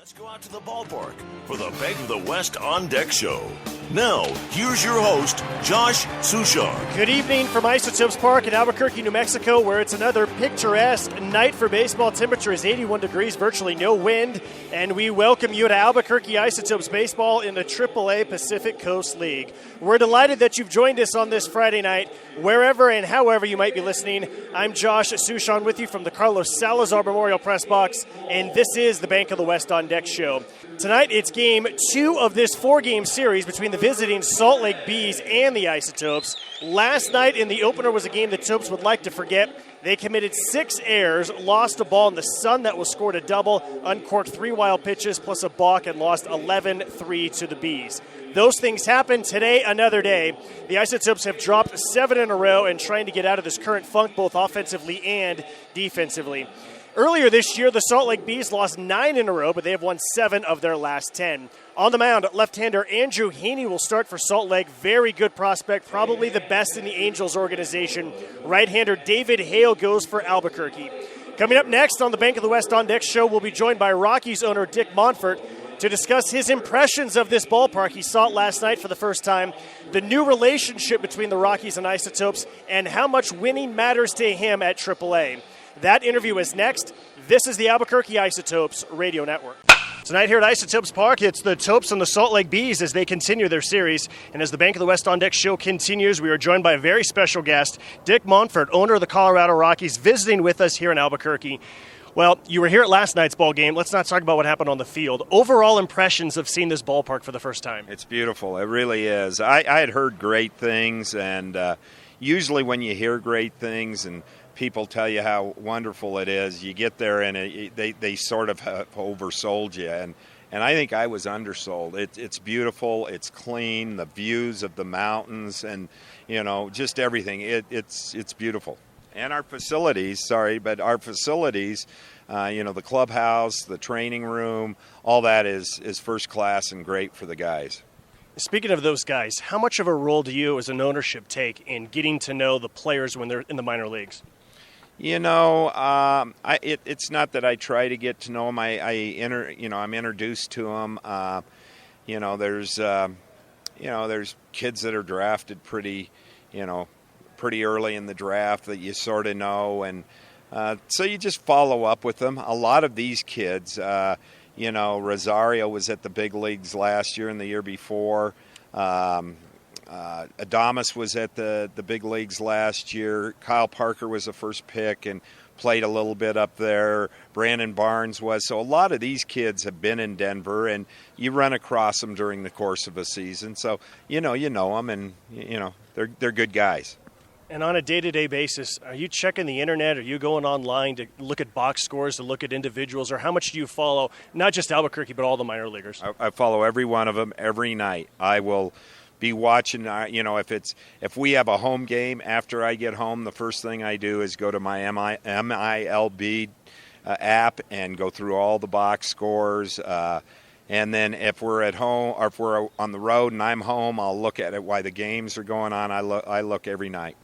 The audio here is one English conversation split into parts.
Let's go out to the ballpark for the Bank of the West On Deck Show. Now, here's your host, Josh Suchon. Good evening from Isotopes Park in Albuquerque, New Mexico, where it's another picturesque night for baseball. Temperature is 81 degrees, virtually no wind, and we welcome you to Albuquerque Isotopes Baseball in the AAA Pacific Coast League. We're delighted that you've joined us on this Friday night, wherever and however you might be listening. I'm Josh Suchon with you from the Carlos Salazar Memorial Press Box, and this is the Bank of the West On Deck Show. Tonight, it's Game 2 of this 4-game series between the visiting Salt Lake Bees and the Isotopes. Last night in the opener was a game the Topes would like to forget. They committed 6 errors, lost a ball in the sun that was scored a double, uncorked 3 wild pitches plus a balk, and lost 11-3 to the Bees. Those things happen today, another day. The Isotopes have dropped 7 in a row and trying to get out of this current funk both offensively and defensively. Earlier this year, the Salt Lake Bees lost 9 in a row, but they have won 7 of their last 10. On the mound, left-hander Andrew Heaney will start for Salt Lake. Very good prospect, probably the best in the Angels organization. Right-hander David Hale goes for Albuquerque. Coming up next on the Bank of the West On Deck Show, we'll be joined by Rockies owner Dick Montfort to discuss his impressions of this ballpark. He saw it last night for the first time, the new relationship between the Rockies and Isotopes, and how much winning matters to him at AAA. That interview is next. This is the Albuquerque Isotopes Radio Network. Tonight here at Isotopes Park, it's the Topes and the Salt Lake Bees as they continue their series. And as the Bank of the West On Deck show continues, we are joined by a very special guest, Dick Montfort, owner of the Colorado Rockies, visiting with us here in Albuquerque. Well, you were here at last night's ball game. Let's not talk about what happened on the field. Overall impressions of seeing this ballpark for the first time. It's beautiful. It really is. I had heard great things, and usually when you hear great things and people tell you how wonderful it is, you get there and they sort of have oversold you. And I think I was undersold. It's beautiful. It's clean. The views of the mountains and, just everything. It's beautiful. And our facilities, the clubhouse, the training room, all that is first class and great for the guys. Speaking of those guys, how much of a role do you as an ownership take in getting to know the players when they're in the minor leagues? It's not that I try to get to know them. I'm introduced to them. There's kids that are drafted pretty early in the draft that you sort of know, and so you just follow up with them. A lot of these kids, Rosario was at the big leagues last year and the year before. Adames was at the big leagues last year. Kyle Parker was the first pick and played a little bit up there. Brandon Barnes was. So a lot of these kids have been in Denver, and you run across them during the course of a season. So, you know them, and, they're good guys. And on a day-to-day basis, are you checking the internet? Are you going online to look at box scores, to look at individuals? Or how much do you follow, not just Albuquerque, but all the minor leaguers? I follow every one of them every night. I will be watching, if we have a home game after I get home, the first thing I do is go to my MILB app and go through all the box scores. And then if we're at home or if we're on the road and I'm home, I'll look at it while the games are going on. I look every night.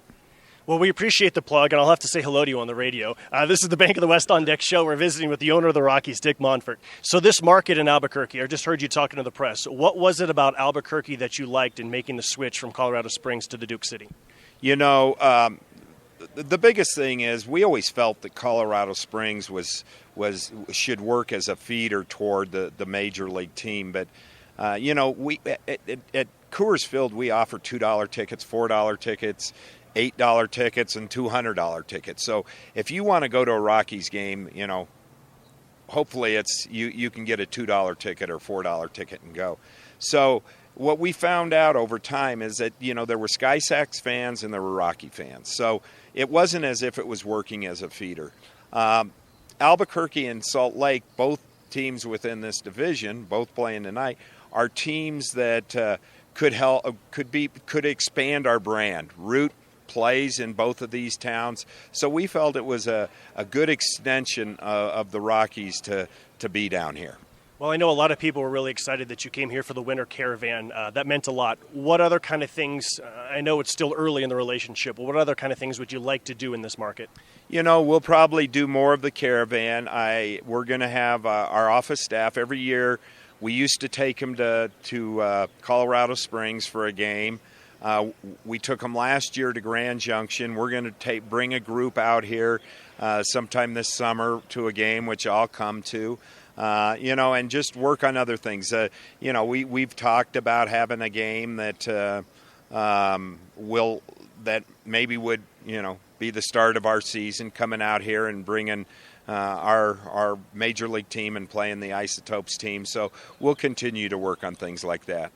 Well, we appreciate the plug, and I'll have to say hello to you on the radio. This is the Bank of the West On Deck show. We're visiting with the owner of the Rockies, Dick Montfort. So this market in Albuquerque, I just heard you talking to the press. What was it about Albuquerque that you liked in making the switch from Colorado Springs to the Duke City? The biggest thing is we always felt that Colorado Springs should work as a feeder toward the major league team. But, we at Coors Field, we offer $2 tickets, $4 tickets, $8 tickets, and $200 tickets. So if you want to go to a Rockies game, hopefully it's you can get a $2 ticket or $4 ticket and go. So what we found out over time is that, there were Sky Sox fans and there were Rocky fans. So it wasn't as if it was working as a feeder. Albuquerque and Salt Lake, both teams within this division, both playing tonight, are teams that could expand our brand. Root plays in both of these towns. So we felt it was a good extension of the Rockies to be down here. Well, I know a lot of people were really excited that you came here for the winter caravan. That meant a lot. What other kind of things, I know it's still early in the relationship, but what other kind of things would you like to do in this market? We'll probably do more of the caravan. We're going to have our office staff every year. We used to take them to Colorado Springs for a game. We took them last year to Grand Junction. We're going to bring a group out here sometime this summer to a game, which I'll come to. And just work on other things. We've talked about having a game that that maybe would, be the start of our season, coming out here and bringing our major league team and playing the Isotopes team. So we'll continue to work on things like that.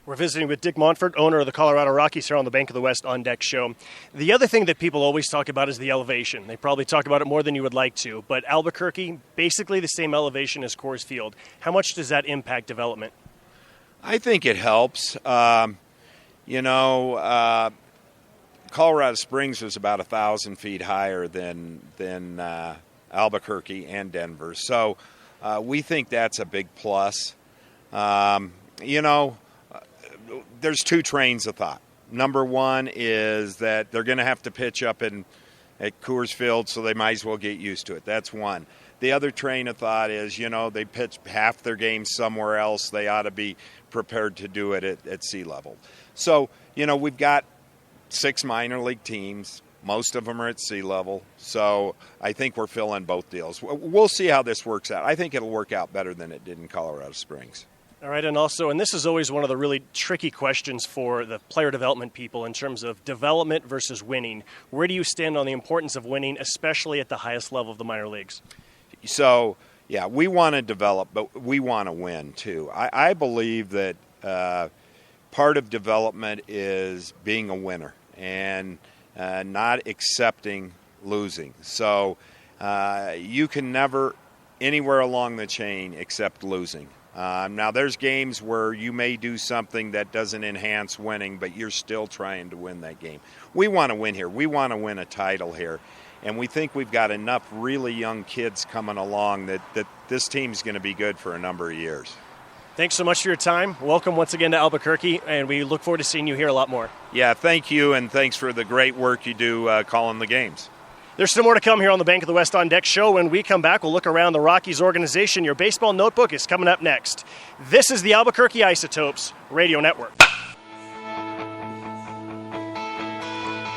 We're visiting with Dick Montfort, owner of the Colorado Rockies, here on the Bank of the West On Deck show. The other thing that people always talk about is the elevation. They probably talk about it more than you would like to, but Albuquerque, basically the same elevation as Coors Field. How much does that impact development? I think it helps. Colorado Springs was about 1,000 feet higher than Albuquerque and Denver, so we think that's a big plus. There's two trains of thought. Number one is that they're going to have to pitch up at Coors Field, so they might as well get used to it. That's one. The other train of thought is, they pitch half their games somewhere else. They ought to be prepared to do it at sea level. So, we've got 6 minor league teams. Most of them are at sea level. So I think we're filling both deals. We'll see how this works out. I think it'll work out better than it did in Colorado Springs. All right, and this is always one of the really tricky questions for the player development people in terms of development versus winning. Where do you stand on the importance of winning, especially at the highest level of the minor leagues? So, yeah, we want to develop, but we want to win too. I believe that part of development is being a winner and not accepting losing. So you can never, anywhere along the chain, accept losing. Now, there's games where you may do something that doesn't enhance winning, but you're still trying to win that game. We want to win here. We want to win a title here. And we think we've got enough really young kids coming along that this team's going to be good for a number of years. Thanks so much for your time. Welcome once again to Albuquerque, and we look forward to seeing you here a lot more. Yeah, thank you, and thanks for the great work you do calling the games. There's still more to come here on the Bank of the West On Deck show. When we come back, we'll look around the Rockies organization. Your baseball notebook is coming up next. This is the Albuquerque Isotopes Radio Network.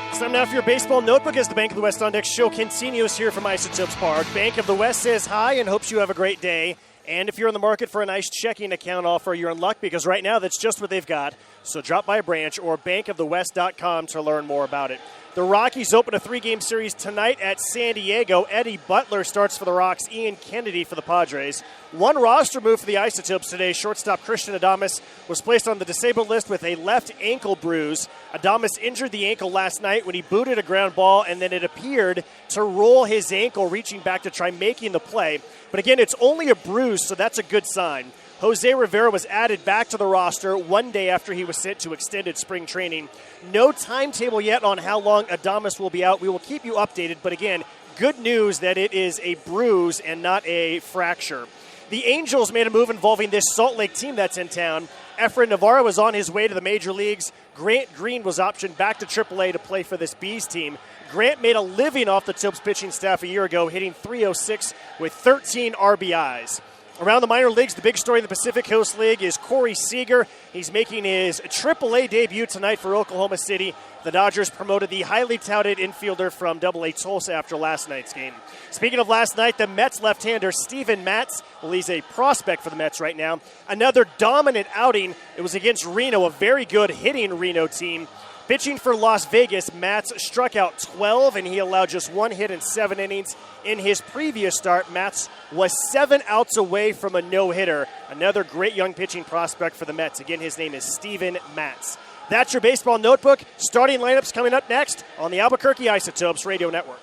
It's time now for your baseball notebook as the Bank of the West On Deck show continues here from Isotopes Park. Bank of the West says hi and hopes you have a great day. And if you're in the market for a nice checking account offer, you're in luck because right now that's just what they've got. So drop by a branch or bankofthewest.com to learn more about it. The Rockies open a 3-game series tonight at San Diego. Eddie Butler starts for the Rocks, Ian Kennedy for the Padres. One roster move for the Isotopes today. Shortstop Christian Adames was placed on the disabled list with a left ankle bruise. Adames injured the ankle last night when he booted a ground ball, and then it appeared to roll his ankle, reaching back to try making the play. But again, it's only a bruise, so that's a good sign. Jose Rivera was added back to the roster one day after he was sent to extended spring training. No timetable yet on how long Adames will be out. We will keep you updated, but again, good news that it is a bruise and not a fracture. The Angels made a move involving this Salt Lake team that's in town. Efrain Navarro was on his way to the major leagues. Grant Green was optioned back to AAA to play for this Bees team. Grant made a living off the Topes pitching staff a year ago, hitting .306 with 13 RBIs. Around the minor leagues, the big story in the Pacific Coast League is Corey Seager. He's making his AAA debut tonight for Oklahoma City. The Dodgers promoted the highly touted infielder from AA Tulsa after last night's game. Speaking of last night, the Mets left-hander Steven Matz, well, he's a prospect for the Mets right now. Another dominant outing. It was against Reno, a very good hitting Reno team. Pitching for Las Vegas, Matz struck out 12, and he allowed just 1 hit in 7 innings. In his previous start, Matz was 7 outs away from a no-hitter. Another great young pitching prospect for the Mets. Again, his name is Steven Matz. That's your baseball notebook. Starting lineups coming up next on the Albuquerque Isotopes Radio Network.